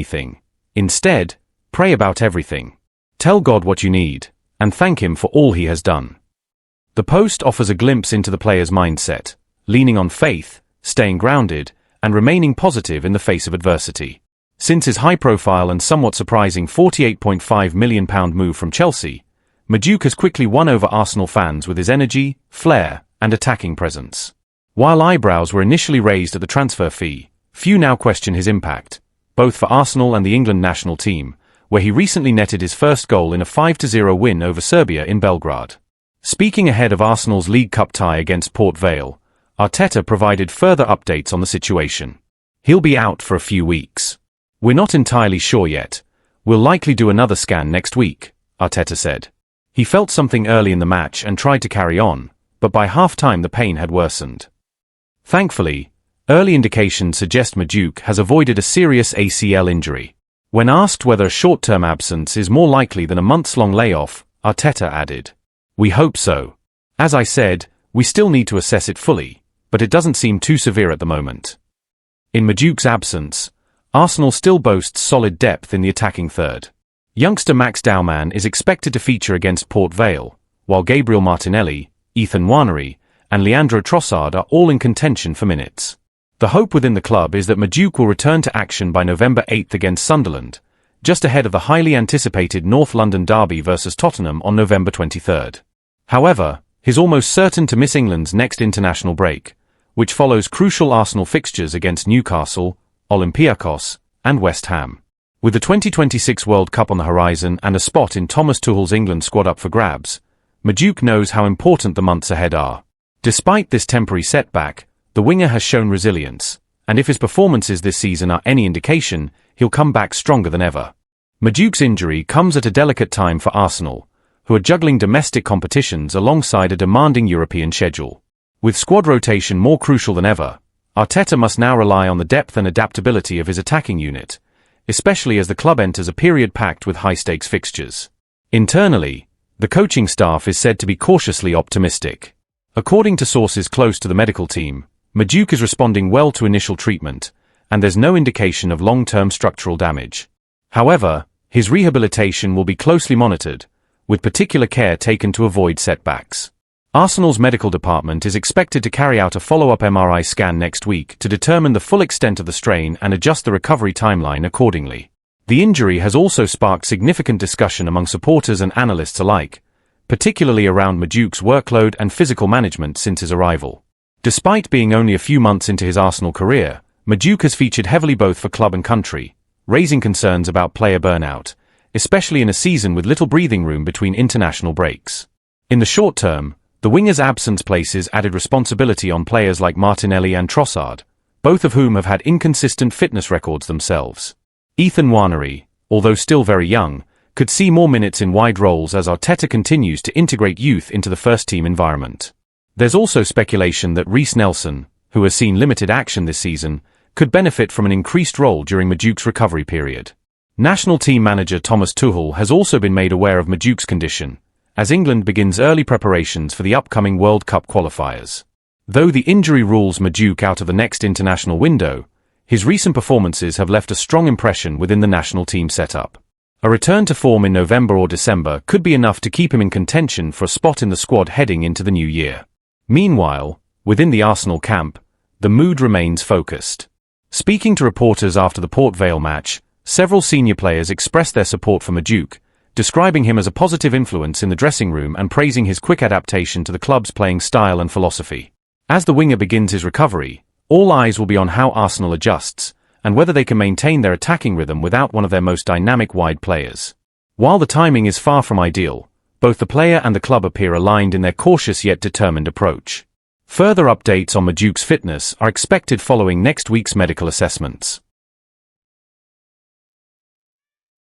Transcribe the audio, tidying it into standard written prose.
anything. Instead, pray about everything. Tell God what you need, and thank Him for all He has done. The post offers a glimpse into the player's mindset, leaning on faith, staying grounded, and remaining positive in the face of adversity. Since his high-profile and somewhat surprising £48.5 million move from Chelsea, Madueke has quickly won over Arsenal fans with his energy, flair, and attacking presence. While eyebrows were initially raised at the transfer fee, few now question his impact, both for Arsenal and the England national team, where he recently netted his first goal in a 5-0 win over Serbia in Belgrade. Speaking ahead of Arsenal's League Cup tie against Port Vale, Arteta provided further updates on the situation. He'll be out for a few weeks. We're not entirely sure yet. We'll likely do another scan next week, Arteta said. He felt something early in the match and tried to carry on, but by half-time the pain had worsened. Thankfully, early indications suggest Madueke has avoided a serious ACL injury. When asked whether a short-term absence is more likely than a months-long layoff, Arteta added, "We hope so. As I said, we still need to assess it fully, but it doesn't seem too severe at the moment." In Madueke's absence, Arsenal still boasts solid depth in the attacking third. Youngster Max Dowman is expected to feature against Port Vale, while Gabriel Martinelli, Ethan Nwaneri, and Leandro Trossard are all in contention for minutes. The hope within the club is that Madueke will return to action by November 8 against Sunderland, just ahead of the highly anticipated North London derby versus Tottenham on November 23. However, he's almost certain to miss England's next international break, which follows crucial Arsenal fixtures against Newcastle, Olympiacos, and West Ham. With the 2026 World Cup on the horizon and a spot in Thomas Tuchel's England squad up for grabs, Madueke knows how important the months ahead are. Despite this temporary setback, the winger has shown resilience, and if his performances this season are any indication, he'll come back stronger than ever. Madueke's injury comes at a delicate time for Arsenal, who are juggling domestic competitions alongside a demanding European schedule. With squad rotation more crucial than ever, Arteta must now rely on the depth and adaptability of his attacking unit, especially as the club enters a period packed with high-stakes fixtures. Internally, the coaching staff is said to be cautiously optimistic. According to sources close to the medical team, Madueke is responding well to initial treatment, and there's no indication of long-term structural damage. However, his rehabilitation will be closely monitored, with particular care taken to avoid setbacks. Arsenal's medical department is expected to carry out a follow-up MRI scan next week to determine the full extent of the strain and adjust the recovery timeline accordingly. The injury has also sparked significant discussion among supporters and analysts alike, particularly around Madueke's workload and physical management since his arrival. Despite being only a few months into his Arsenal career, Madueke has featured heavily both for club and country, raising concerns about player burnout, especially in a season with little breathing room between international breaks. In the short term, the winger's absence places added responsibility on players like Martinelli and Trossard, both of whom have had inconsistent fitness records themselves. Ethan Nwaneri, although still very young, could see more minutes in wide roles as Arteta continues to integrate youth into the first-team environment. There's also speculation that Reiss Nelson, who has seen limited action this season, could benefit from an increased role during Madueke's recovery period. National team manager Thomas Tuchel has also been made aware of Madueke's condition, as England begins early preparations for the upcoming World Cup qualifiers. Though the injury rules Madueke out of the next international window, his recent performances have left a strong impression within the national team setup. A return to form in November or December could be enough to keep him in contention for a spot in the squad heading into the new year. Meanwhile, within the Arsenal camp, the mood remains focused. Speaking to reporters after the Port Vale match, several senior players expressed their support for Madueke, describing him as a positive influence in the dressing room and praising his quick adaptation to the club's playing style and philosophy. As the winger begins his recovery, all eyes will be on how Arsenal adjusts, and whether they can maintain their attacking rhythm without one of their most dynamic wide players. While the timing is far from ideal, both the player and the club appear aligned in their cautious yet determined approach. Further updates on Madueke's fitness are expected following next week's medical assessments.